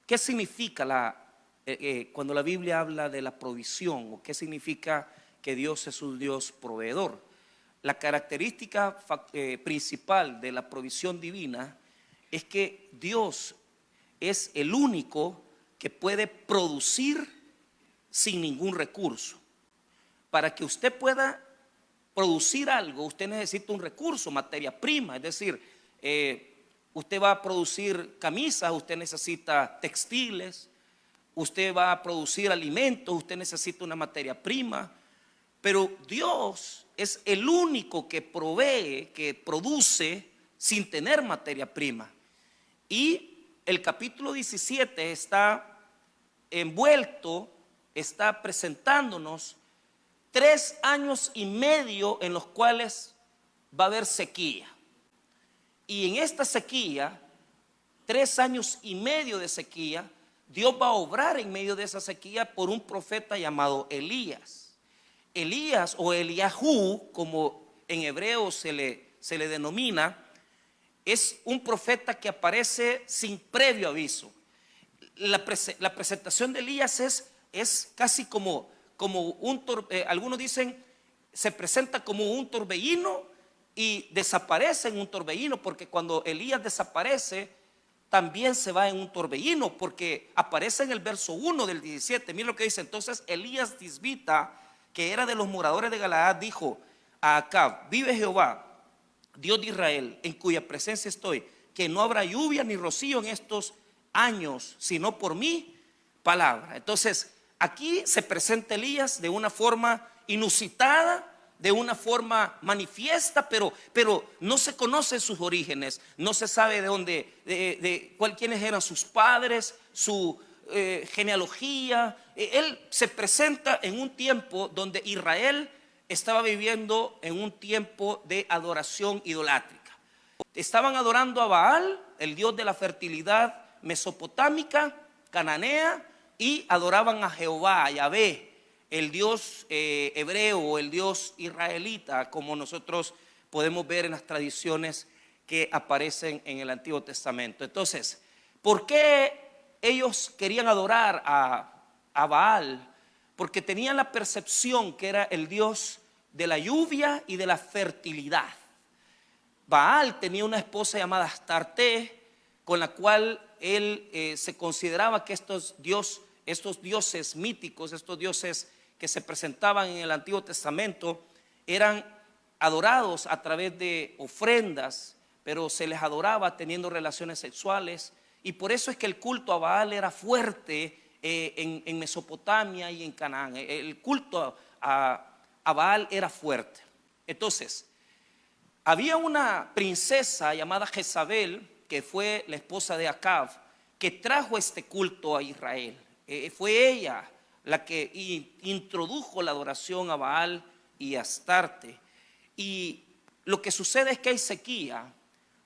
¿Qué significa cuando la Biblia habla de la provisión? ¿O qué significa que Dios es un Dios proveedor? La característica principal de la provisión divina es que Dios es el único que puede producir sin ningún recurso. Para que usted pueda producir algo, usted necesita un recurso, materia prima. Es decir, usted va a producir camisas, usted necesita textiles. Usted va a producir alimentos, usted necesita una materia prima. Pero Dios es el único que provee, que produce sin tener materia prima. Y el capítulo 17 está envuelto, está presentándonos 3 años y medio en los cuales va a haber sequía. Y en esta sequía, 3 años y medio de sequía, Dios va a obrar en medio de esa sequía por un profeta llamado Elías. Elías o Eliahú, como en hebreo se le denomina, es un profeta que aparece sin previo aviso. La presentación de Elías es casi como algunos dicen, se presenta como un torbellino y desaparece en un torbellino, porque cuando Elías desaparece, también se va en un torbellino, porque aparece en el verso 1 del 17. Mira lo que dice: entonces Elías Tisbita, que era de los moradores de Galaad, dijo a Acab: vive Jehová, Dios de Israel, en cuya presencia estoy, que no habrá lluvia ni rocío en estos años, sino por mi palabra. Entonces aquí se presenta Elías de una forma inusitada, de una forma manifiesta, pero no se conocen sus orígenes, no se sabe de dónde, quiénes eran sus padres, su genealogía. Él se presenta en un tiempo donde Israel estaba viviendo en un tiempo de adoración idolátrica. Estaban adorando a Baal, el dios de la fertilidad mesopotámica, cananea, y adoraban a Jehová, a Yahvé, el Dios hebreo o el Dios israelita, como nosotros podemos ver en las tradiciones que aparecen en el Antiguo Testamento. Entonces, ¿por qué ellos querían adorar a Baal? Porque tenían la percepción que era el Dios de la lluvia y de la fertilidad. Baal tenía una esposa llamada Astarte, con la cual él se consideraba que estos dioses míticos, estos dioses que se presentaban en el Antiguo Testamento, eran adorados a través de ofrendas, pero se les adoraba teniendo relaciones sexuales. Y por eso es que el culto a Baal era fuerte en Mesopotamia y en Canaán. El culto a Baal era fuerte. Entonces, había una princesa llamada Jezabel, que fue la esposa de Acab, que trajo este culto a Israel. Fue ella la que introdujo la adoración a Baal y a Astarte. Y lo que sucede es que hay sequía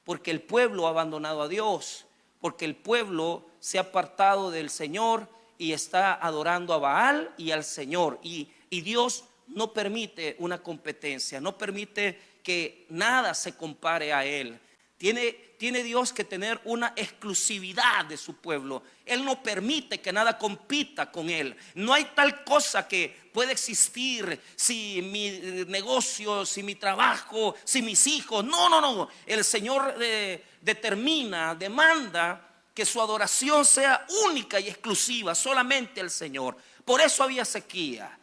porque el pueblo ha abandonado a Dios, porque el pueblo se ha apartado del Señor y está adorando a Baal y al Señor. Y Dios no permite una competencia, no permite que nada se compare a Él. Tiene Dios que tener una exclusividad de su pueblo. Él no permite que nada compita con Él. No hay tal cosa que pueda existir si mi negocio, si mi trabajo, si mis hijos. No. El Señor demanda que su adoración sea única y exclusiva, solamente al Señor. Por eso había sequía.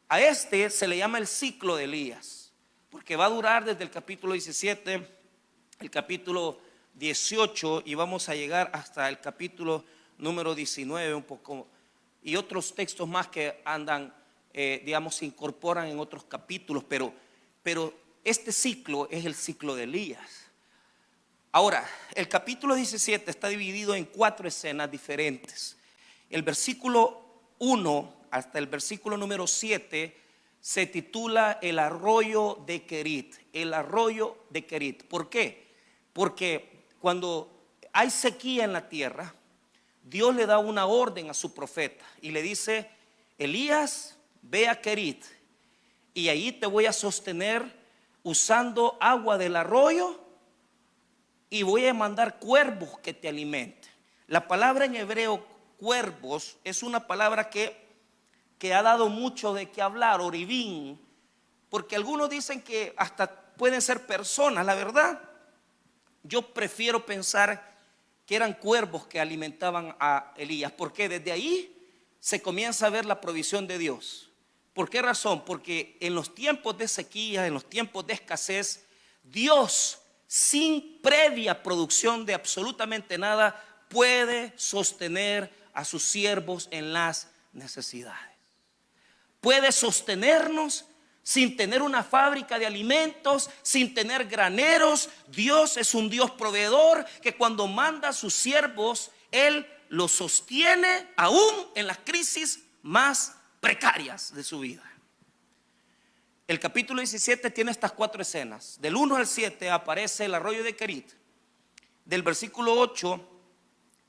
A este se le llama el ciclo de Elías, porque va a durar desde el capítulo 17, el capítulo 18, y vamos a llegar hasta el capítulo número 19 un poco, y otros textos más que andan, se incorporan en otros capítulos, pero este ciclo es el ciclo de Elías. Ahora, el capítulo 17 está dividido en 4 escenas diferentes. El versículo 1 hasta el versículo número 7 se titula el arroyo de Querit. El arroyo de Querit. ¿Por qué? Porque cuando hay sequía en la tierra, Dios le da una orden a su profeta y le dice: Elías, ve a Querit y ahí te voy a sostener usando agua del arroyo y voy a mandar cuervos que te alimenten. La palabra en hebreo cuervos es una palabra que ha dado mucho de qué hablar, oribín, porque algunos dicen que hasta pueden ser personas. La verdad, yo prefiero pensar que eran cuervos que alimentaban a Elías, porque desde ahí se comienza a ver la provisión de Dios. ¿Por qué razón? Porque en los tiempos de sequía, en los tiempos de escasez, Dios, sin previa producción de absolutamente nada, puede sostener a sus siervos en las necesidades. Puede sostenernos sin tener una fábrica de alimentos, sin tener graneros. Dios es un Dios proveedor que cuando manda a sus siervos, Él los sostiene aún en las crisis más precarias de su vida. El capítulo 17 tiene estas 4 escenas. Del 1 al 7 aparece el arroyo de Kerit. Del versículo 8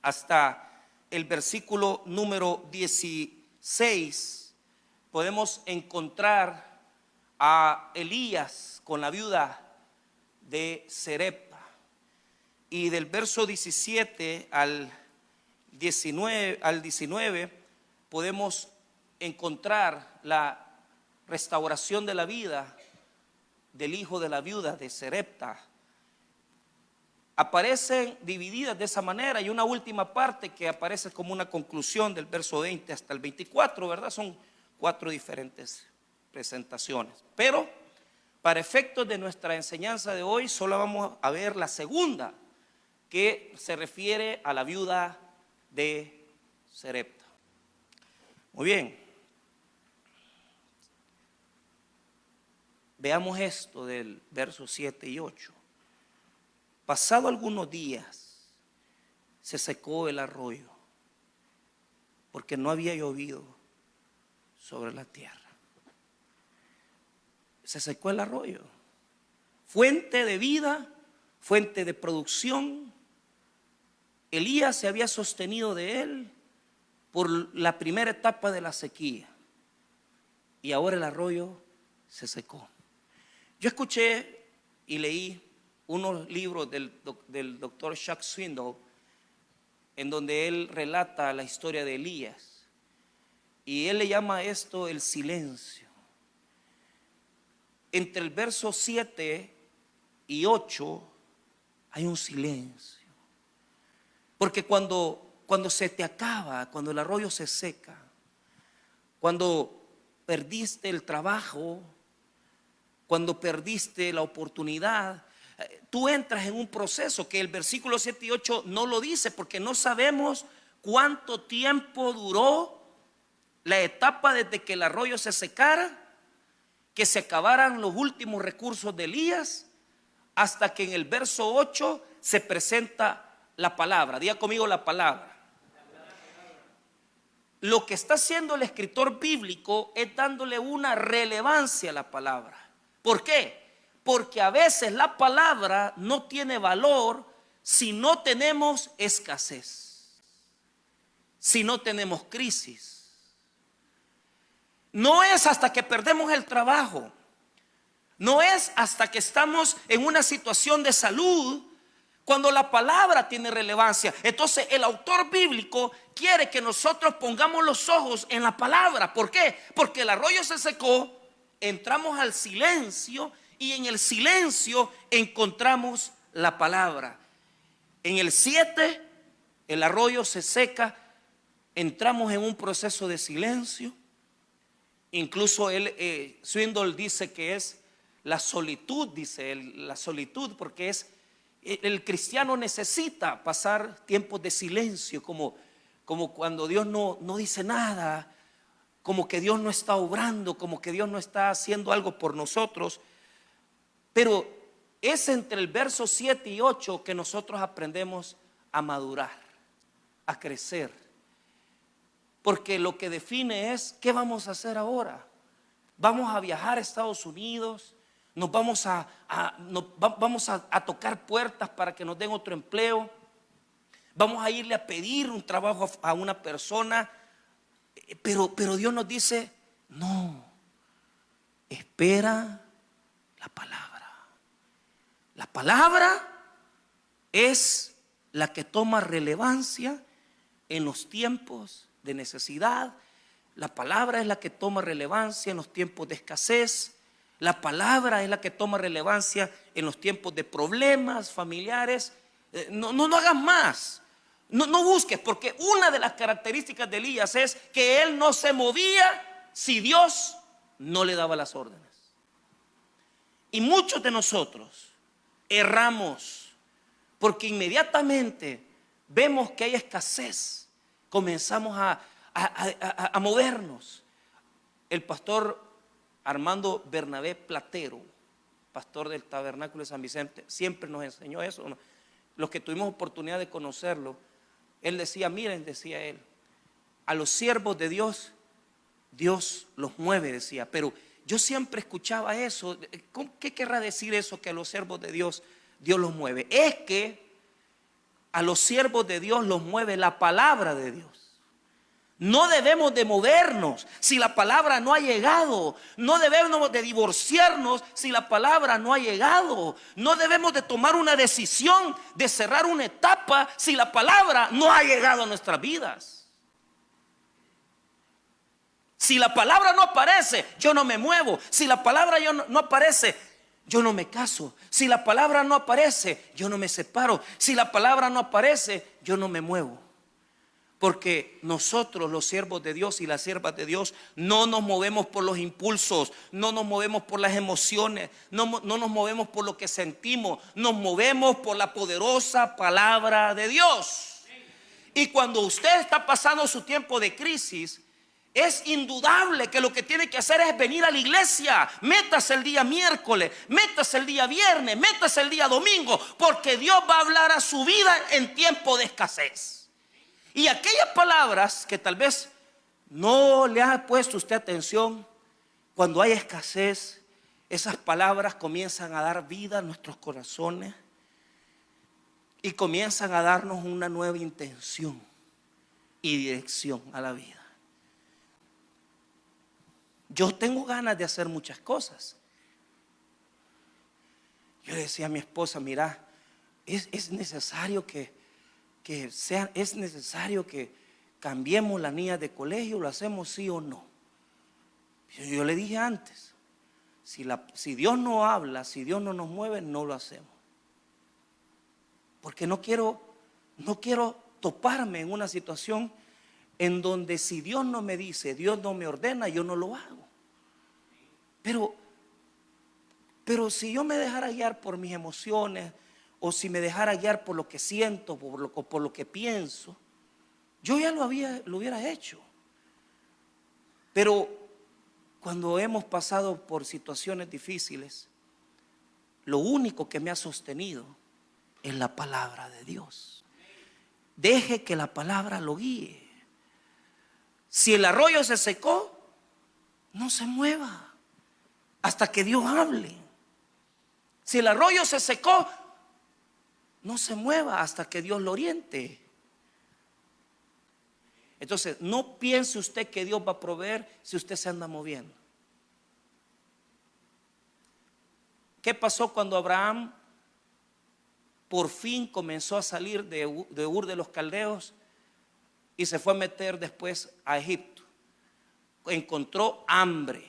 hasta el versículo número 16 podemos encontrar a Elías con la viuda de Sarepta. Y del verso 17 al 19 podemos encontrar la restauración de la vida del hijo de la viuda de Sarepta. Aparecen divididas de esa manera, y una última parte que aparece como una conclusión del verso 20 hasta el 24, ¿verdad? Son 4 diferentes presentaciones. Pero para efectos de nuestra enseñanza de hoy, solo vamos a ver la segunda, que se refiere a la viuda de Sarepta. Muy bien. Veamos esto del verso 7 y 8. Pasado algunos días, se secó el arroyo, porque no había llovido sobre la tierra. Se secó el arroyo, fuente de vida, fuente de producción. Elías se había sostenido de él por la primera etapa de la sequía, y ahora el arroyo se secó. Yo escuché y leí unos libros del doctor Chuck Swindoll, en donde él relata la historia de Elías, y él le llama esto el silencio. Entre el verso 7 y 8 hay un silencio, porque cuando se te acaba, cuando el arroyo se seca, cuando perdiste el trabajo, cuando perdiste la oportunidad, tú entras en un proceso que el versículo 7 y 8 no lo dice, porque no sabemos cuánto tiempo duró la etapa desde que el arroyo se secara, que se acabaran los últimos recursos de Elías, hasta que en el verso 8 se presenta la palabra. Diga conmigo la palabra. Lo que está haciendo el escritor bíblico es dándole una relevancia a la palabra. ¿Por qué? Porque a veces la palabra no tiene valor si no tenemos escasez, si no tenemos crisis. No es hasta que perdemos el trabajo, no es hasta que estamos en una situación de salud cuando la palabra tiene relevancia. Entonces el autor bíblico quiere que nosotros pongamos los ojos en la palabra. ¿Por qué? Porque el arroyo se secó, entramos al silencio, y en el silencio encontramos la palabra. En el 7 el arroyo se seca, entramos en un proceso de silencio. Incluso Swindoll dice que es la solitud, dice él, la solitud, porque es el cristiano necesita pasar tiempos de silencio, como cuando Dios no dice nada, como que Dios no está obrando, como que Dios no está haciendo algo por nosotros. Pero es entre el verso 7 y 8 que nosotros aprendemos a madurar, a crecer. Porque lo que define es qué vamos a hacer ahora. Vamos a viajar a Estados Unidos, nos vamos a tocar puertas para que nos den otro empleo, vamos a irle a pedir un trabajo a una persona, pero Dios nos dice, no, espera la palabra. La palabra es la que toma relevancia en los tiempos de necesidad. La palabra es la que toma relevancia en los tiempos de escasez. La palabra es la que toma relevancia en los tiempos de problemas familiares. No hagas más. No busques, porque una de las características de Elías es que él no se movía si Dios no le daba las órdenes. Y muchos de nosotros erramos porque inmediatamente vemos que hay escasez, comenzamos a movernos. El pastor Armando Bernabé Platero, pastor del Tabernáculo de San Vicente, siempre nos enseñó eso. Los que tuvimos oportunidad de conocerlo, él decía, miren, decía él, a los siervos de Dios, Dios los mueve, decía. Pero yo siempre escuchaba eso. ¿Qué querrá decir eso, que a los siervos de Dios, Dios los mueve? Es que a los siervos de Dios los mueve la palabra de Dios. No debemos de movernos si la palabra no ha llegado. No debemos de divorciarnos si la palabra no ha llegado. No debemos de tomar una decisión de cerrar una etapa si la palabra no ha llegado a nuestras vidas. Si la palabra no aparece, yo no me muevo. Si la palabra no aparece, yo no me caso. Si la palabra no aparece, yo no me separo. Si la palabra no aparece, yo no me muevo. Porque nosotros, los siervos de Dios y las siervas de Dios, no nos movemos por los impulsos, no nos movemos por las emociones, no nos movemos por lo que sentimos, nos movemos por la poderosa palabra de Dios. Y cuando usted está pasando su tiempo de crisis, es indudable que lo que tiene que hacer es venir a la iglesia. Métase el día miércoles, métase el día viernes, métase el día domingo, porque Dios va a hablar a su vida en tiempo de escasez. Y aquellas palabras que tal vez no le ha puesto usted atención, cuando hay escasez, esas palabras comienzan a dar vida a nuestros corazones y comienzan a darnos una nueva intención y dirección a la vida. Yo tengo ganas de hacer muchas cosas. Yo le decía a mi esposa, mira, es necesario es necesario que cambiemos la niña de colegio, lo hacemos sí o no. Yo le dije antes, si Dios no habla, si Dios no nos mueve, no lo hacemos. Porque no quiero toparme en una situación en donde si Dios no me dice, Dios no me ordena, yo no lo hago. Pero si yo me dejara guiar por mis emociones, o si me dejara guiar por lo que siento, por lo que pienso, yo ya lo hubiera hecho. Pero cuando hemos pasado por situaciones difíciles, lo único que me ha sostenido es la palabra de Dios. Deje que la palabra lo guíe. Si el arroyo se secó, no se mueva hasta que Dios hable. Si el arroyo se secó, no se mueva hasta que Dios lo oriente. Entonces, no piense usted que Dios va a proveer si usted se anda moviendo. ¿Qué pasó cuando Abraham por fin comenzó a salir de Ur de los Caldeos y se fue a meter después a Egipto? Encontró hambre.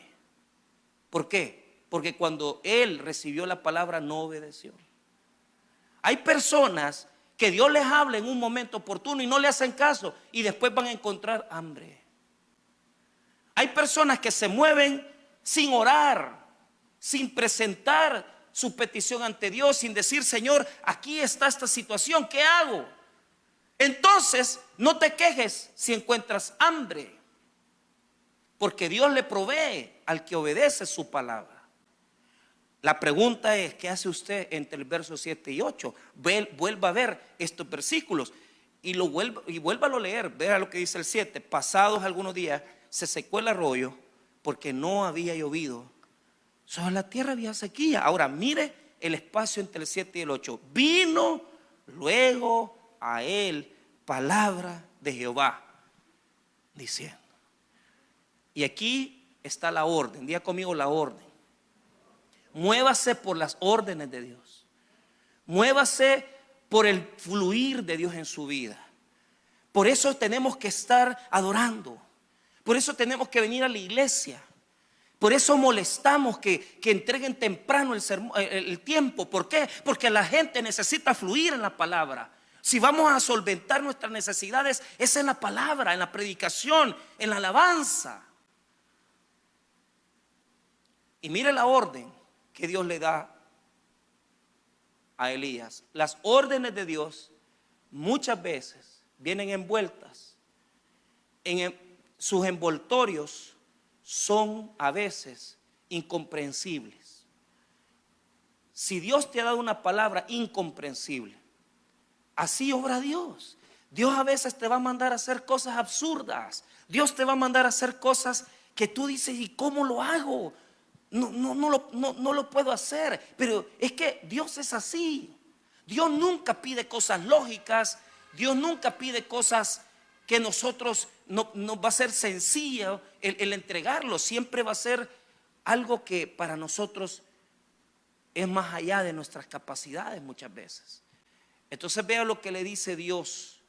¿Por qué? Porque cuando él recibió la palabra no obedeció. Hay personas que Dios les habla en un momento oportuno y no le hacen caso y después van a encontrar hambre. Hay personas que se mueven sin orar, sin presentar su petición ante Dios, sin decir, Señor, aquí está esta situación, ¿qué hago? Entonces, no te quejes si encuentras hambre, porque Dios le provee al que obedece su palabra. La pregunta es, ¿qué hace usted entre el verso 7 y 8? Vuelva a ver estos versículos y vuélvalo a leer. Vea lo que dice el 7. Pasados algunos días se secó el arroyo porque no había llovido. Sobre la tierra había sequía. Ahora mire el espacio entre el 7 y el 8. Vino luego a él palabra de Jehová diciendo. Y aquí está la orden. Diga conmigo la orden. Muévase por las órdenes de Dios. Muévase por el fluir de Dios en su vida. Por eso tenemos que estar adorando. Por eso tenemos que venir a la iglesia. Por eso molestamos que entreguen temprano el tiempo. ¿Por qué? Porque la gente necesita fluir en la palabra. Si vamos a solventar nuestras necesidades, es en la palabra, en la predicación, en la alabanza. Y mire la orden que Dios le da a Elías. Las órdenes de Dios muchas veces vienen envueltas en sus envoltorios, son a veces incomprensibles. Si Dios te ha dado una palabra incomprensible, así obra Dios. Dios a veces te va a mandar a hacer cosas absurdas. Dios te va a mandar a hacer cosas que tú dices, ¿y cómo lo hago? No lo puedo hacer. Pero es que Dios es así. Dios nunca pide cosas lógicas. Dios nunca pide cosas que nosotros no va a ser sencillo el entregarlo. Siempre va a ser algo que para nosotros es más allá de nuestras capacidades muchas veces. Entonces vea lo que le dice Dios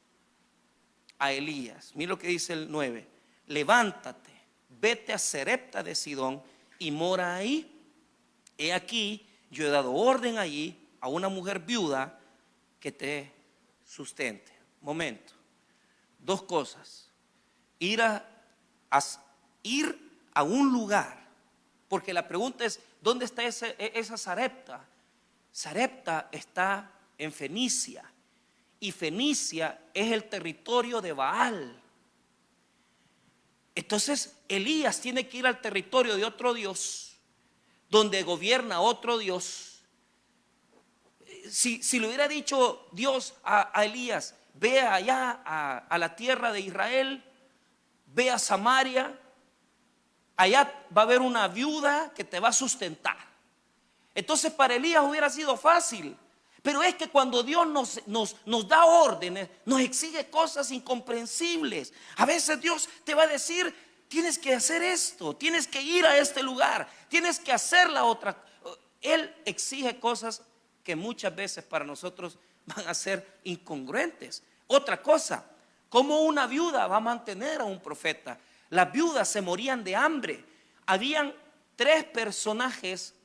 a Elías. Mira lo que dice el 9. Levántate, vete a Sarepta de Sidón y mora ahí. He aquí, yo he dado orden allí a una mujer viuda que te sustente. Momento. Dos cosas. Ir a un lugar. Porque la pregunta es, ¿dónde está esa Sarepta? Sarepta está en Fenicia. Y Fenicia es el territorio de Baal. Entonces Elías tiene que ir al territorio de otro Dios, donde gobierna otro Dios. Si le hubiera dicho Dios a Elías, ve allá a la tierra de Israel, ve a Samaria, allá va a haber una viuda que te va a sustentar. Entonces para Elías hubiera sido fácil. Pero es que cuando Dios nos da órdenes, nos exige cosas incomprensibles. A veces Dios te va a decir, tienes que hacer esto, tienes que ir a este lugar, tienes que hacer la otra. Él exige cosas que muchas veces para nosotros van a ser incongruentes. Otra cosa, ¿cómo una viuda va a mantener a un profeta? Las viudas se morían de hambre. Habían tres personajes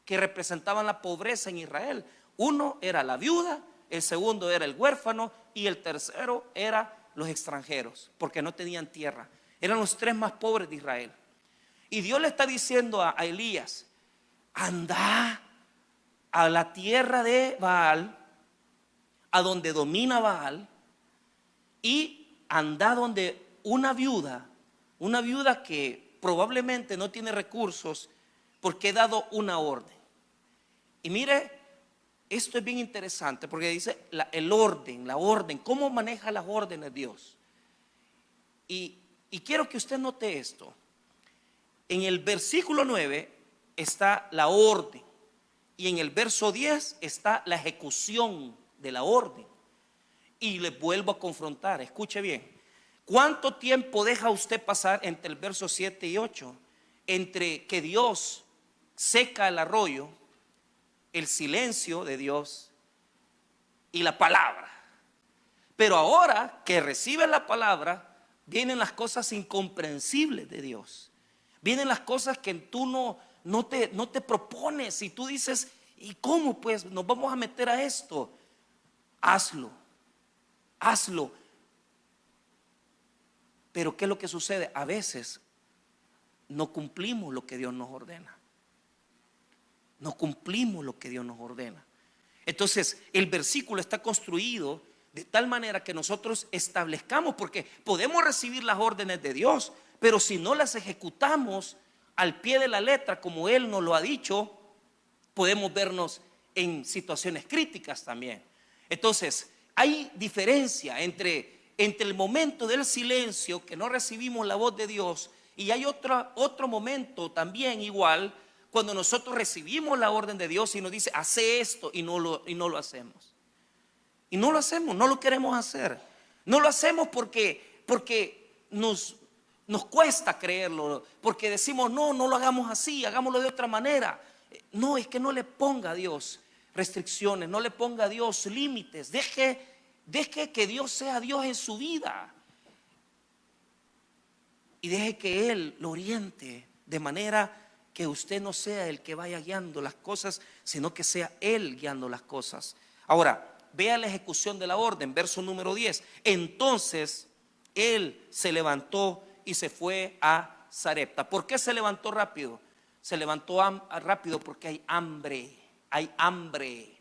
que representaban la pobreza en Israel. Uno era la viuda, el segundo era el huérfano y el tercero era los extranjeros, porque no tenían tierra. Eran los tres más pobres de Israel. Y Dios le está diciendo a Elías, anda a la tierra de Baal, a donde domina Baal, y anda donde una viuda que probablemente no tiene recursos, porque he dado una orden. Y mire, esto es bien interesante porque dice la orden, cómo maneja las órdenes Dios. Y quiero que usted note esto. En el versículo 9 está la orden y en el verso 10 está la ejecución de la orden. Y le vuelvo a confrontar, escuche bien. ¿Cuánto tiempo deja usted pasar entre el verso 7 y 8? Entre que Dios seca el arroyo, el silencio de Dios y la palabra. Pero ahora que recibe la palabra, vienen las cosas incomprensibles de Dios. Vienen las cosas que tú no te propones y tú dices, ¿y cómo pues nos vamos a meter a esto? Hazlo. Pero ¿qué es lo que sucede? A veces no cumplimos lo que Dios nos ordena. No cumplimos lo que Dios nos ordena. Entonces el versículo está construido de tal manera que nosotros establezcamos, porque podemos recibir las órdenes de Dios, pero si no las ejecutamos al pie de la letra como Él nos lo ha dicho, podemos vernos en situaciones críticas también. Entonces hay diferencia entre el momento del silencio, que no recibimos la voz de Dios, y hay otro momento también igual, cuando nosotros recibimos la orden de Dios y nos dice, hace esto, y no lo hacemos. Y no lo hacemos, no lo queremos hacer. No lo hacemos porque nos cuesta creerlo, porque decimos, no lo hagamos así, hagámoslo de otra manera. No, es que no le ponga a Dios restricciones, no le ponga a Dios límites. Deje Deje que Dios sea Dios en su vida. Y deje que Él lo oriente de manera que usted no sea el que vaya guiando las cosas, sino que sea Él guiando las cosas. Ahora, vea la ejecución de la orden, verso número 10. Entonces él se levantó y se fue a Sarepta. ¿Por qué se levantó rápido? Se levantó rápido porque hay hambre, hay hambre.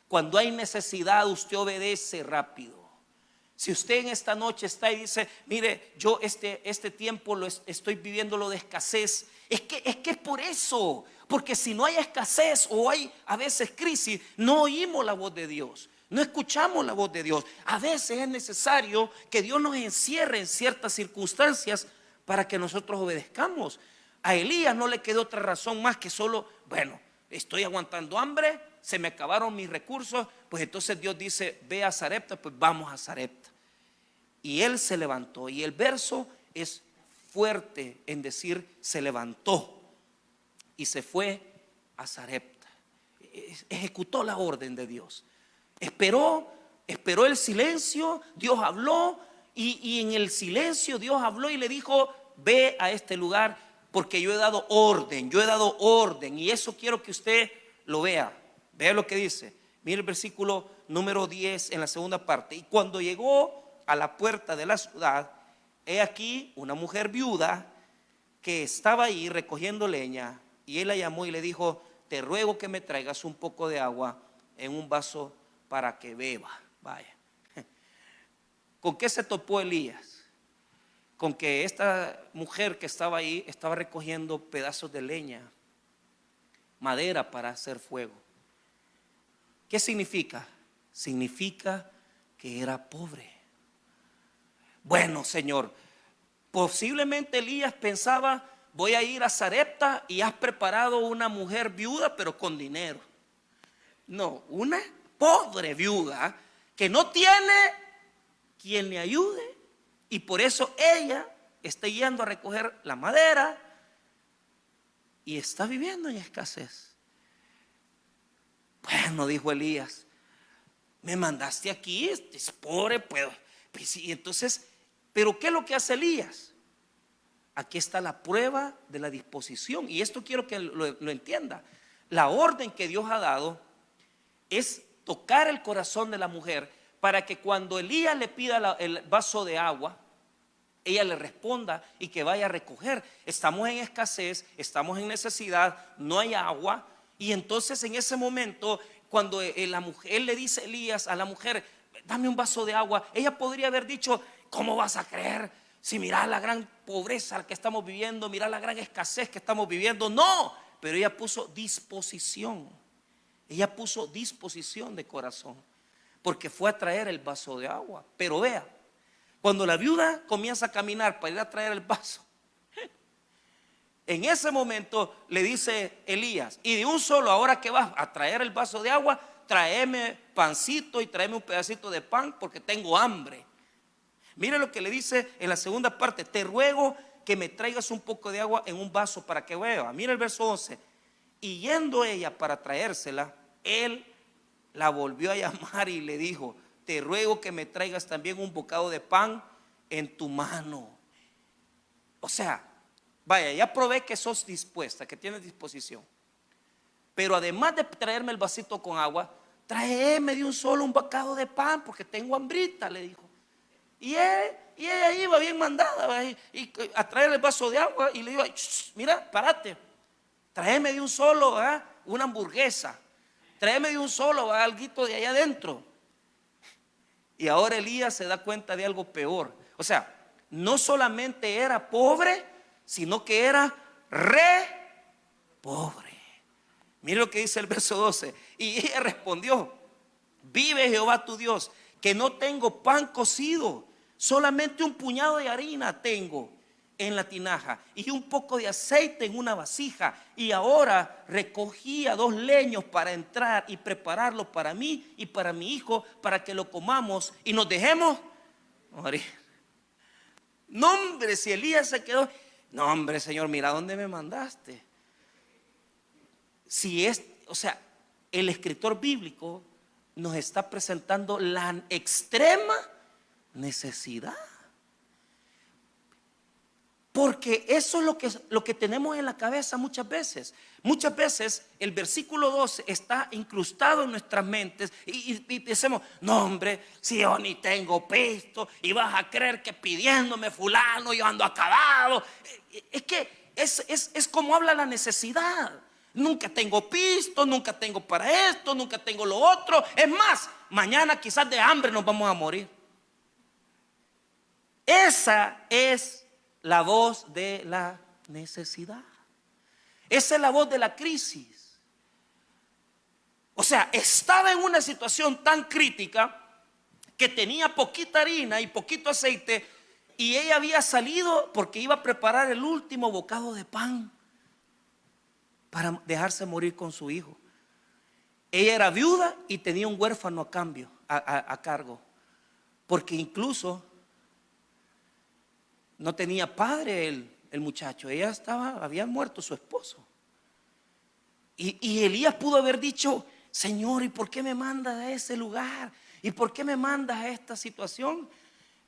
Cuando hay necesidad, usted obedece rápido. Si usted en esta noche está y dice, mire, yo este tiempo estoy viviendo lo de escasez, es que es por eso, porque si no hay escasez o hay a veces crisis, no oímos la voz de Dios, no escuchamos la voz de Dios. A veces es necesario que Dios nos encierre en ciertas circunstancias para que nosotros obedezcamos. A Elías no le quedó otra razón más que solo, bueno, estoy aguantando hambre, se me acabaron mis recursos, pues entonces Dios dice, ve a Sarepta, pues vamos a Sarepta. Y él se levantó, y el verso es fuerte en decir se levantó y se fue a Sarepta. Ejecutó la orden de Dios. Esperó el silencio, Dios habló y en el silencio Dios habló y le dijo, ve a este lugar porque yo he dado orden, y eso quiero que usted lo vea. Vea lo que dice. Mire el versículo número 10 en la segunda parte. Y cuando llegó a la puerta de la ciudad, he aquí una mujer viuda que estaba ahí recogiendo leña, y él la llamó y le dijo, te ruego que me traigas un poco de agua en un vaso para que beba. Vaya. ¿Con qué se topó Elías? Con que esta mujer que estaba ahí estaba recogiendo pedazos de leña, madera para hacer fuego. ¿Qué significa? Significa que era pobre. Bueno, Señor, posiblemente Elías pensaba, voy a ir a Sarepta y has preparado una mujer viuda pero con dinero. No, una pobre viuda que no tiene quien le ayude, y por eso ella está yendo a recoger la madera y está viviendo en escasez. Bueno, dijo Elías, me mandaste aquí, es pobre, pues sí, entonces, pero ¿qué es lo que hace Elías? Aquí está la prueba de la disposición, y esto quiero que lo entienda. La orden que Dios ha dado es tocar el corazón de la mujer para que cuando Elías le pida el vaso de agua, ella le responda y que vaya a recoger. Estamos en escasez, estamos en necesidad, no hay agua. Y entonces en ese momento, cuando la mujer le dice Elías a la mujer, dame un vaso de agua, ella podría haber dicho, ¿cómo vas a creer? Si mirá la gran pobreza que estamos viviendo, mirá la gran escasez que estamos viviendo. No, pero ella puso disposición. Ella puso disposición de corazón, porque fue a traer el vaso de agua. Pero vea, cuando la viuda comienza a caminar para ir a traer el vaso, en ese momento le dice Elías, y de un solo, ahora que vas a traer el vaso de agua, tráeme pancito y tráeme un pedacito de pan porque tengo hambre. Mire lo que le dice en la segunda parte, te ruego que me traigas un poco de agua en un vaso para que beba. Mire el verso 11, y yendo ella para traérsela, él la volvió a llamar y le dijo, te ruego que me traigas también un bocado de pan en tu mano. O sea, vaya, ya probé que sos dispuesta, que tienes disposición, pero además de traerme el vasito con agua, tráeme de un solo un bocado de pan porque tengo hambrita, le dijo. Y ella iba bien mandada y a traer el vaso de agua, y le dijo, mira, párate, tráeme de un solo una hamburguesa, tráeme de un solo alguito de allá adentro. Y ahora Elías se da cuenta de algo peor. O sea, no solamente era pobre, sino que era re pobre. Mire lo que dice el verso 12. Y ella respondió, vive Jehová tu Dios, que no tengo pan cocido, solamente un puñado de harina tengo en la tinaja y un poco de aceite en una vasija. Y ahora recogía 2 leños para entrar y prepararlo para mí y para mi hijo, para que lo comamos y nos dejemos morir. No, hombre, si Elías se quedó, no, hombre, Señor, mira dónde me mandaste. Si es, o sea, el escritor bíblico nos está presentando la extrema necesidad. Porque eso es lo que tenemos en la cabeza muchas veces. Muchas veces el versículo 12 está incrustado en nuestras mentes y decimos, no hombre, si yo ni tengo pisto y vas a creer que pidiéndome fulano yo ando acabado. Es que es como habla la necesidad. Nunca tengo pisto, nunca tengo para esto, nunca tengo lo otro. Es más, mañana quizás de hambre nos vamos a morir. Esa es la voz de la necesidad. Esa es la voz de la crisis. O sea, estaba en una situación tan crítica que tenía poquita harina y poquito aceite, y ella había salido porque iba a preparar el último bocado de pan para dejarse morir con su hijo. Ella era viuda y tenía un huérfano a cambio, a cargo, porque incluso no tenía padre el muchacho. Había muerto su esposo. Y Elías pudo haber dicho, Señor, ¿y por qué me mandas a ese lugar? ¿Y por qué me mandas a esta situación?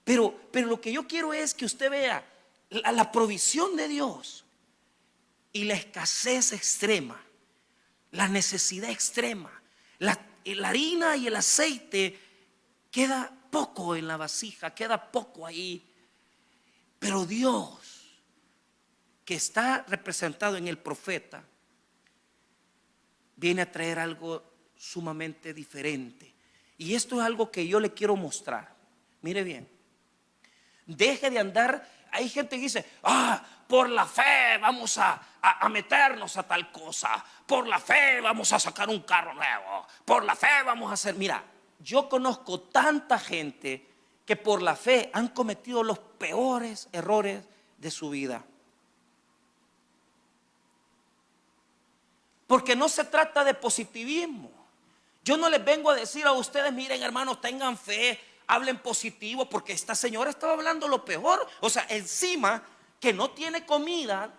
Pero lo que yo quiero es que usted vea la provisión de Dios y la escasez extrema, la necesidad extrema. La harina y el aceite, queda poco en la vasija, queda poco ahí. Pero Dios, que está representado en el profeta, viene a traer algo sumamente diferente. Y esto es algo que yo le quiero mostrar. Mire bien, deje de andar. Hay gente que dice, por la fe vamos a meternos a tal cosa, por la fe vamos a sacar un carro nuevo, por la fe vamos a hacer. Mira, yo conozco tanta gente que por la fe han cometido los peores errores de su vida. Porque no se trata de positivismo. Yo no les vengo a decir a ustedes, miren hermanos, tengan fe, hablen positivo, porque esta señora estaba hablando lo peor. O sea, encima que no tiene comida,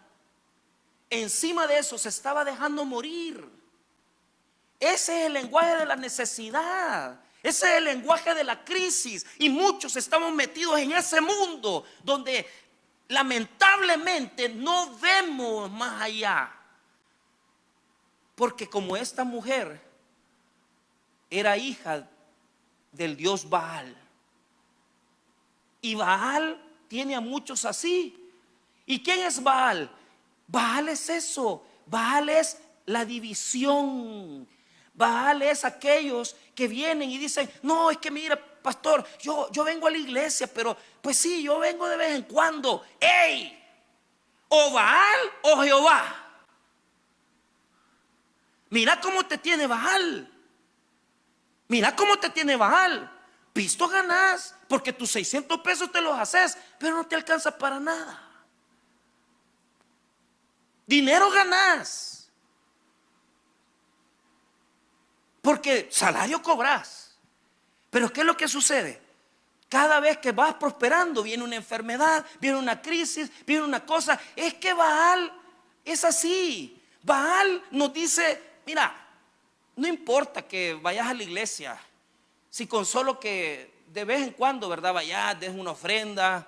encima de eso se estaba dejando morir. Ese es el lenguaje de la necesidad. Ese es el lenguaje de la crisis. Y muchos estamos metidos en ese mundo donde lamentablemente no vemos más allá. Porque como esta mujer era hija del dios Baal, y Baal tiene a muchos así. ¿Y quién es Baal? Baal es eso. Baal es la división. Baal es aquellos que vienen y dicen, no, es que mira, pastor, yo vengo a la iglesia, pero pues sí, yo vengo de vez en cuando. ¡Ey! O Baal o Jehová. Mira cómo te tiene Baal. Mira cómo te tiene Baal. Pisto ganás porque tus 600 pesos te los haces, pero no te alcanza para nada. Dinero ganás porque salario cobras. Pero ¿qué es lo que sucede? Cada vez que vas prosperando viene una enfermedad, viene una crisis, viene una cosa. Es que Baal es así. Baal nos dice, mira, no importa que vayas a la iglesia, si con solo que de vez en cuando, ¿verdad? Vayas, des una ofrenda.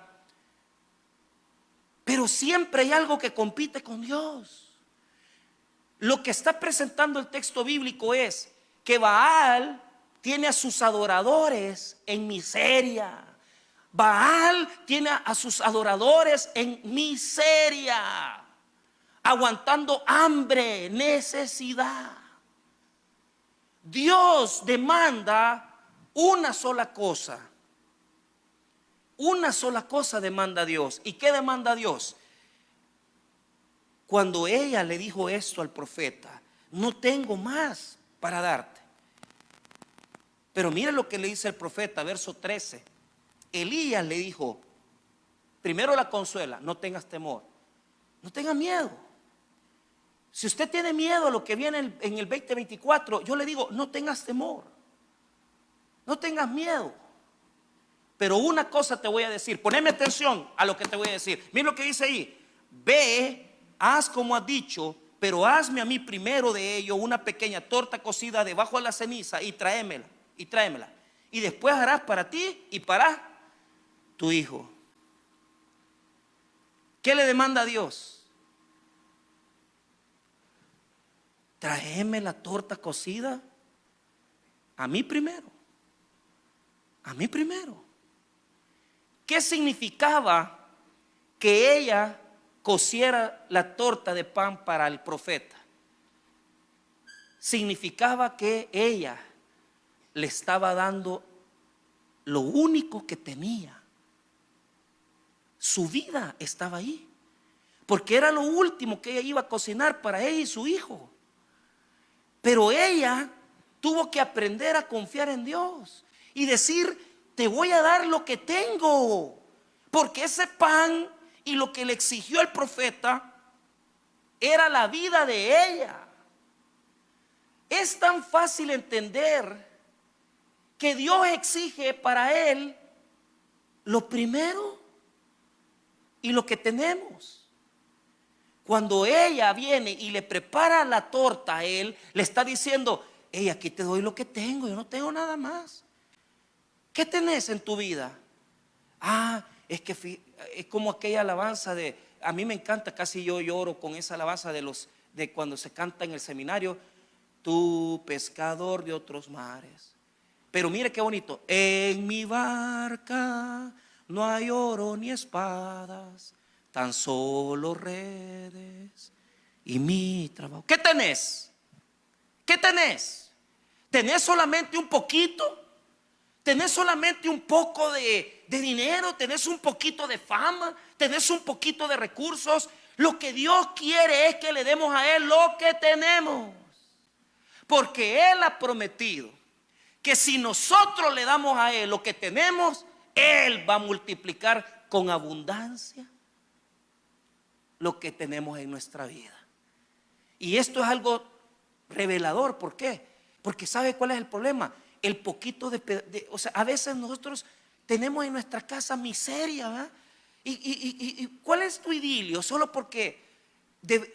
Pero siempre hay algo que compite con Dios. Lo que está presentando el texto bíblico es que Baal tiene a sus adoradores en miseria. Baal tiene a sus adoradores en miseria, aguantando hambre, necesidad. Dios demanda una sola cosa. Una sola cosa demanda Dios. ¿Y qué demanda Dios? Cuando ella le dijo esto al profeta, no tengo más para darte. Pero mire lo que le dice el profeta, verso 13. Elías le dijo, primero la consuela, no tengas temor, no tengas miedo. Si usted tiene miedo a lo que viene en el 2024, yo le digo, no tengas temor, no tengas miedo. Pero una cosa te voy a decir, poneme atención a lo que te voy a decir. Mira lo que dice ahí, ve, haz como has dicho, pero hazme a mí primero de ello una pequeña torta cocida debajo de la ceniza y tráemela. y tráemela. Y después harás para ti y para tu hijo. ¿Qué le demanda a Dios? Tráeme la torta cocida a mí primero. A mí primero. ¿Qué significaba que ella cociera la torta de pan para el profeta? Significaba que ella le estaba dando lo único que tenía. Su vida estaba ahí, porque era lo último que ella iba a cocinar para ella y su hijo. Pero ella tuvo que aprender a confiar en Dios y decir: te voy a dar lo que tengo, porque ese pan y lo que le exigió el profeta era la vida de ella. Es tan fácil entender que Dios exige para él lo primero y lo que tenemos. Cuando ella viene y le prepara la torta a él, le está diciendo: hey, aquí te doy lo que tengo, yo no tengo nada más. ¿Qué tenés en tu vida? Es que es como aquella alabanza de, a mí me encanta, casi yo lloro con esa alabanza de cuando se canta en el seminario: tú, pescador de otros mares. Pero mire qué bonito: en mi barca no hay oro ni espadas, tan solo redes y mi trabajo. ¿Qué tenés? ¿Qué tenés? ¿Tenés solamente un poquito? ¿Tenés solamente un poco de dinero? ¿Tenés un poquito de fama? ¿Tenés un poquito de recursos? Lo que Dios quiere es que le demos a Él lo que tenemos, porque Él ha prometido que si nosotros le damos a Él lo que tenemos, Él va a multiplicar con abundancia lo que tenemos en nuestra vida. Y esto es algo revelador. ¿Por qué? Porque ¿sabe cuál es el problema? El poquito o sea, a veces nosotros tenemos en nuestra casa miseria, ¿verdad? ¿Y cuál es tu idilio? Solo porque,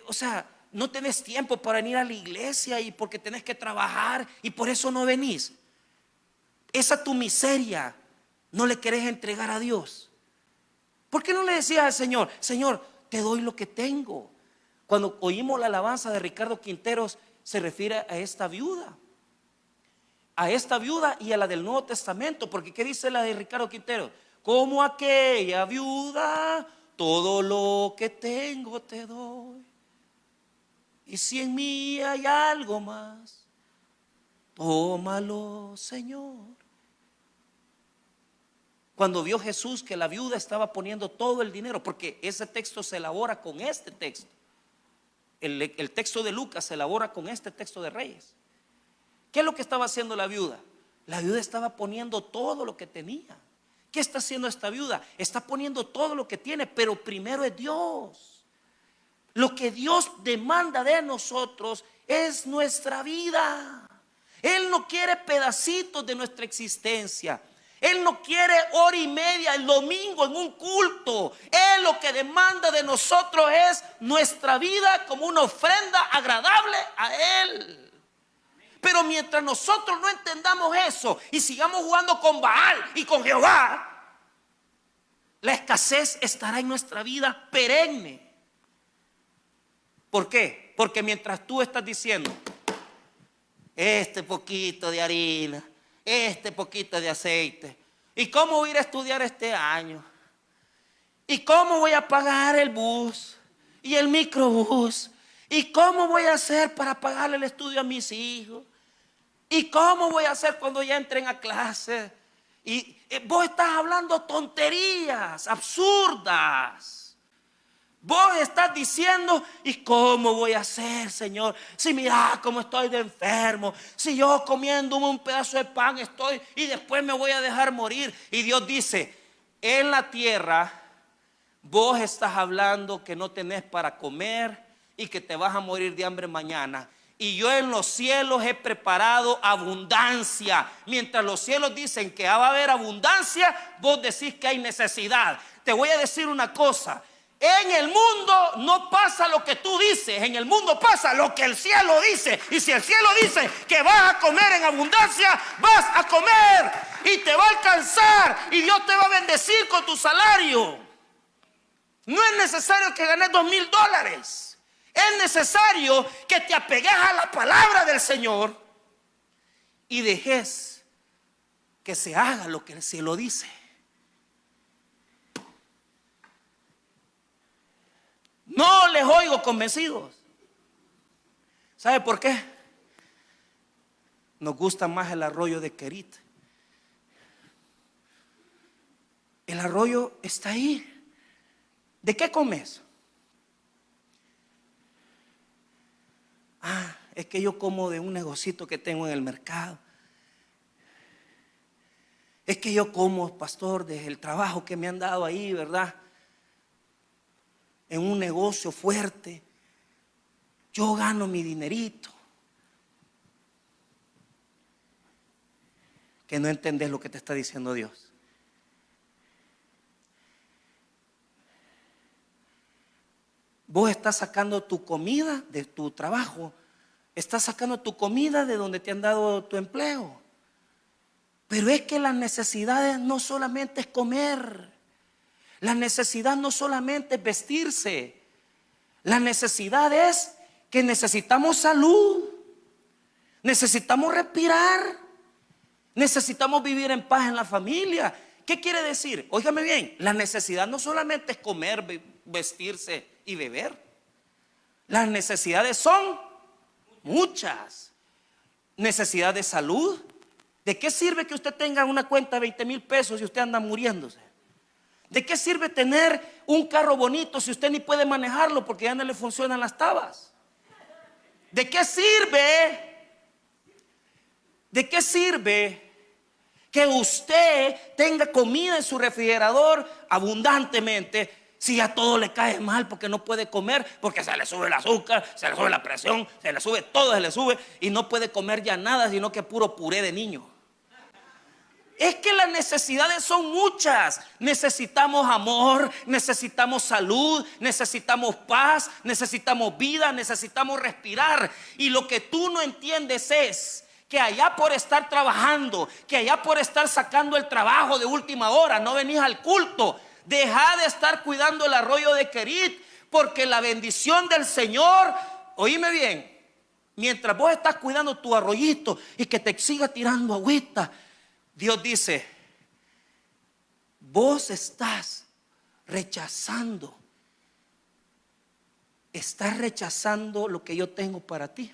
o sea, no tenés tiempo para venir a la iglesia y porque tenés que trabajar y por eso no venís. Esa tu miseria no le querés entregar a Dios. ¿Por qué no le decías al Señor: Señor, te doy lo que tengo? Cuando oímos la alabanza de Ricardo Quinteros, se refiere a esta viuda. A esta viuda y a la del Nuevo Testamento. Porque ¿qué dice la de Ricardo Quinteros? Como aquella viuda, todo lo que tengo te doy. Y si en mí hay algo más, tómalo, Señor. Cuando vio Jesús que la viuda estaba poniendo todo el dinero, porque ese texto se elabora con este texto. El texto de Lucas se elabora con este texto de Reyes. ¿Qué es lo que estaba haciendo la viuda? La viuda estaba poniendo todo lo que tenía. ¿Qué está haciendo esta viuda? Está poniendo todo lo que tiene, pero primero es Dios. Lo que Dios demanda de nosotros es nuestra vida. Él no quiere pedacitos de nuestra existencia. Él no quiere hora y media el domingo en un culto. Él lo que demanda de nosotros es nuestra vida como una ofrenda agradable a Él. Pero mientras nosotros no entendamos eso y sigamos jugando con Baal y con Jehová, la escasez estará en nuestra vida perenne. ¿Por qué? Porque mientras tú estás diciendo: este poquito de harina, este poquito de aceite, ¿y cómo voy a ir a estudiar este año? ¿Y cómo voy a pagar el bus y el microbús? ¿Y cómo voy a hacer para pagarle el estudio a mis hijos? ¿Y cómo voy a hacer cuando ya entren a clase? Y vos estás hablando tonterías absurdas. Vos estás diciendo: ¿y cómo voy a hacer, Señor? Si mira cómo estoy de enfermo. Si yo comiéndome un pedazo de pan estoy y después me voy a dejar morir. Y Dios dice: en la tierra vos estás hablando que no tenés para comer y que te vas a morir de hambre mañana. Y yo en los cielos he preparado abundancia. Mientras los cielos dicen que va a haber abundancia, vos decís que hay necesidad. Te voy a decir una cosa: En el mundo no pasa lo que tú dices, en el mundo pasa lo que el cielo dice. Y si el cielo dice que vas a comer en abundancia, vas a comer y te va a alcanzar y Dios te va a bendecir con tu salario. No es necesario que ganes $2,000. Es necesario que te apegues a la palabra del Señor y dejes que se haga lo que el cielo dice. No les oigo convencidos. ¿Sabe por qué? Nos gusta más el arroyo de Querit. El arroyo está ahí. ¿De qué comes? Es que yo como de un negocito que tengo en el mercado. Es que yo como, pastor, desde el trabajo que me han dado ahí, ¿verdad? En un negocio fuerte. Yo gano mi dinerito. Que no entendés lo que te está diciendo Dios. Vos estás sacando tu comida de tu trabajo. Estás sacando tu comida de donde te han dado tu empleo. Pero es que las necesidades no solamente es comer. La necesidad no solamente es vestirse. La necesidad es que necesitamos salud. Necesitamos respirar. Necesitamos vivir en paz en la familia. ¿Qué quiere decir? Óigame bien, la necesidad no solamente es comer, vestirse y beber. Las necesidades son muchas. Necesidad de salud. ¿De qué sirve que usted tenga una cuenta de 20,000 pesos si usted anda muriéndose? ¿De qué sirve tener un carro bonito si usted ni puede manejarlo porque ya no le funcionan las tabas? ¿De qué sirve? ¿De qué sirve que usted tenga comida en su refrigerador abundantemente si a todo le cae mal porque no puede comer, porque se le sube el azúcar, se le sube la presión, se le sube todo, se le sube y no puede comer ya nada sino que puro puré de niño? Es que las necesidades son muchas. Necesitamos amor, necesitamos salud, necesitamos paz, necesitamos vida, necesitamos respirar. Y lo que tú no entiendes es que allá por estar trabajando, que allá por estar sacando el trabajo de última hora, no venís al culto. Deja de estar cuidando el arroyo de Querit, porque la bendición del Señor, oíme bien, mientras vos estás cuidando tu arroyito y que te siga tirando agüita, Dios dice, vos estás rechazando lo que yo tengo para ti.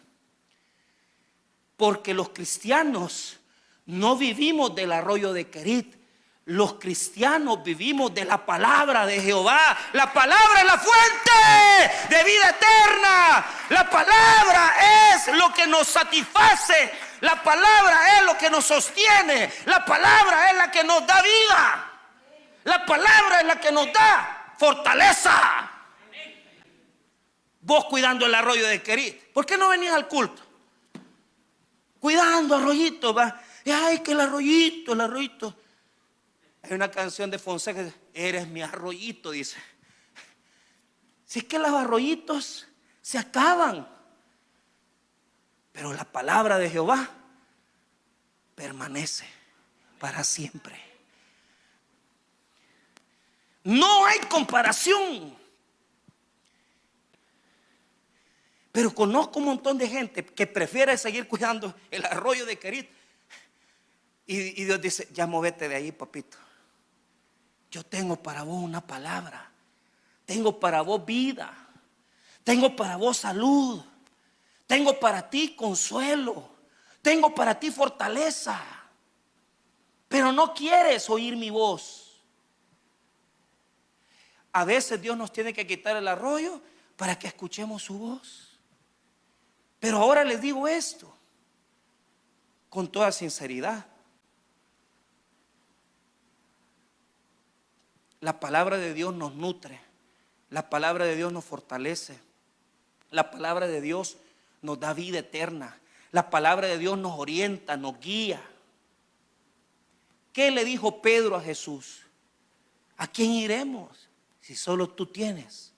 Porque los cristianos no vivimos del arroyo de Querit. Los cristianos vivimos de la palabra de Jehová. La palabra es la fuente de vida eterna. La palabra es lo que nos satisface. La palabra es lo que nos sostiene. La palabra es la que nos da vida. La palabra es la que nos da fortaleza. Vos cuidando el arroyo de Querit, ¿por qué no venís al culto? Cuidando arroyito, va. Ay, que el arroyito, el arroyito. Hay una canción de Fonseca, eres mi arroyito, dice. Si es que los arroyitos se acaban, pero la palabra de Jehová permanece para siempre. No hay comparación. Pero conozco un montón de gente que prefiere seguir cuidando el arroyo de Querit. Y Dios dice, ya movete de ahí, papito. Yo tengo para vos una palabra. Tengo para vos vida. Tengo para vos salud. Tengo para ti consuelo. Tengo para ti fortaleza. Pero no quieres oír mi voz. A veces Dios nos tiene que quitar el arroyo para que escuchemos su voz. Pero ahora les digo esto con toda sinceridad. La palabra de Dios nos nutre. La palabra de Dios nos fortalece. La palabra de Dios nos da vida eterna. La palabra de Dios nos orienta, nos guía. ¿Qué le dijo Pedro a Jesús? ¿A quién iremos? Si solo tú tienes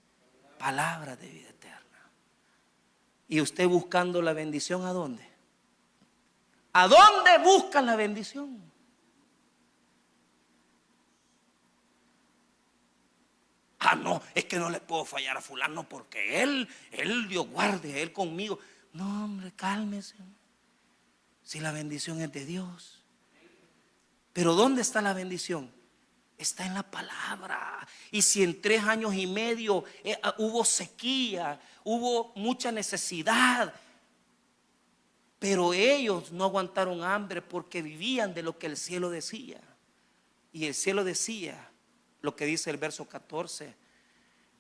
palabra de vida eterna. Y usted buscando la bendición, ¿a dónde? ¿A dónde busca la bendición? Ah, no, es que no le puedo fallar a fulano porque él Dios guarde, él conmigo. No, hombre, cálmese. Si la bendición es de Dios. Pero ¿dónde está la bendición? Está en la palabra. Y si en 3 años y medio hubo sequía, hubo mucha necesidad, pero ellos no aguantaron hambre porque vivían de lo que el cielo decía. Y el cielo decía lo que dice el verso 14.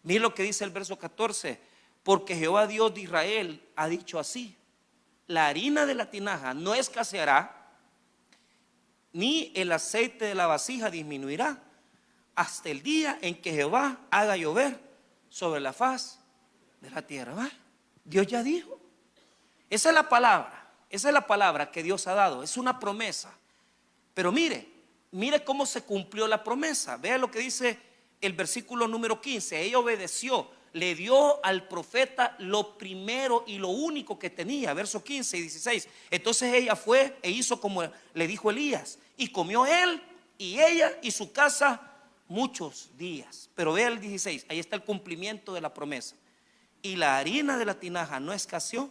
Mira lo que dice el verso 14. Porque Jehová Dios de Israel ha dicho así: la harina de la tinaja no escaseará, ni el aceite de la vasija disminuirá, hasta el día en que Jehová haga llover sobre la faz de la tierra. ¿Va? Dios ya dijo. Esa es la palabra que Dios ha dado. Es una promesa. Pero mire cómo se cumplió la promesa. Vea lo que dice el versículo número 15. Ella obedeció, le dio al profeta lo primero y lo único que tenía. Verso 15 y 16. Entonces ella fue e hizo como le dijo Elías, y comió él y ella y su casa muchos días. Pero vea el 16, ahí está el cumplimiento de la promesa. Y la harina de la tinaja no escaseó,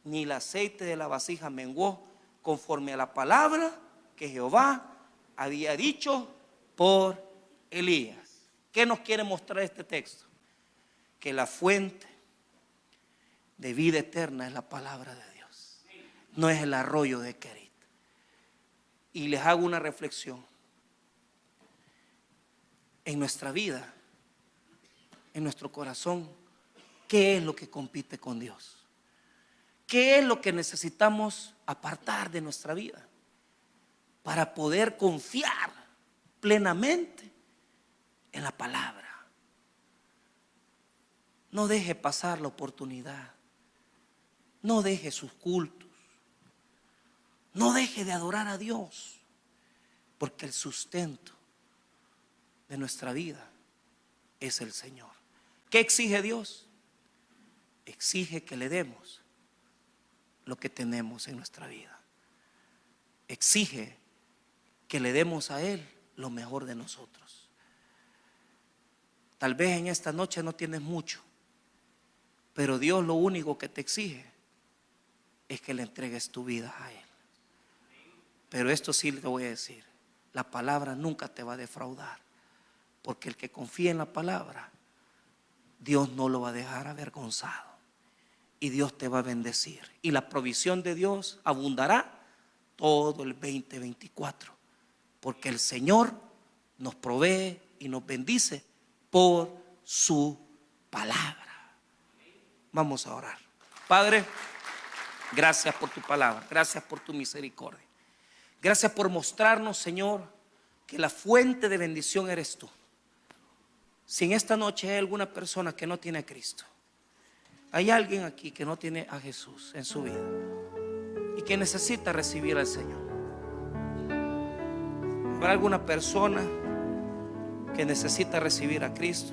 ni el aceite de la vasija menguó, conforme a la palabra que Jehová había dicho por Elías. ¿Qué nos quiere mostrar este texto? Que la fuente de vida eterna es la palabra de Dios, no es el arroyo de Querit. Y les hago una reflexión. En nuestra vida, en nuestro corazón, ¿qué es lo que compite con Dios? ¿Qué es lo que necesitamos apartar de nuestra vida para poder confiar plenamente en la palabra? No deje pasar la oportunidad. No deje sus cultos. No deje de adorar a Dios, porque el sustento de nuestra vida es el Señor. ¿Qué exige Dios? Exige que le demos lo que tenemos en nuestra vida. Exige que le demos a Él lo mejor de nosotros. Tal vez en esta noche no tienes mucho, pero Dios lo único que te exige es que le entregues tu vida a Él. Pero esto sí te voy a decir: la palabra nunca te va a defraudar, porque el que confía en la palabra, Dios no lo va a dejar avergonzado, y Dios te va a bendecir, y la provisión de Dios abundará todo el 2024, porque el Señor nos provee y nos bendice por su palabra. Vamos a orar. Padre, gracias por tu palabra, gracias por tu misericordia, gracias por mostrarnos, Señor, que la fuente de bendición eres tú. Si en esta noche hay alguna persona que no tiene a Cristo, hay alguien aquí que no tiene a Jesús en su vida y que necesita recibir al Señor. ¿Habrá alguna persona que necesita recibir a Cristo?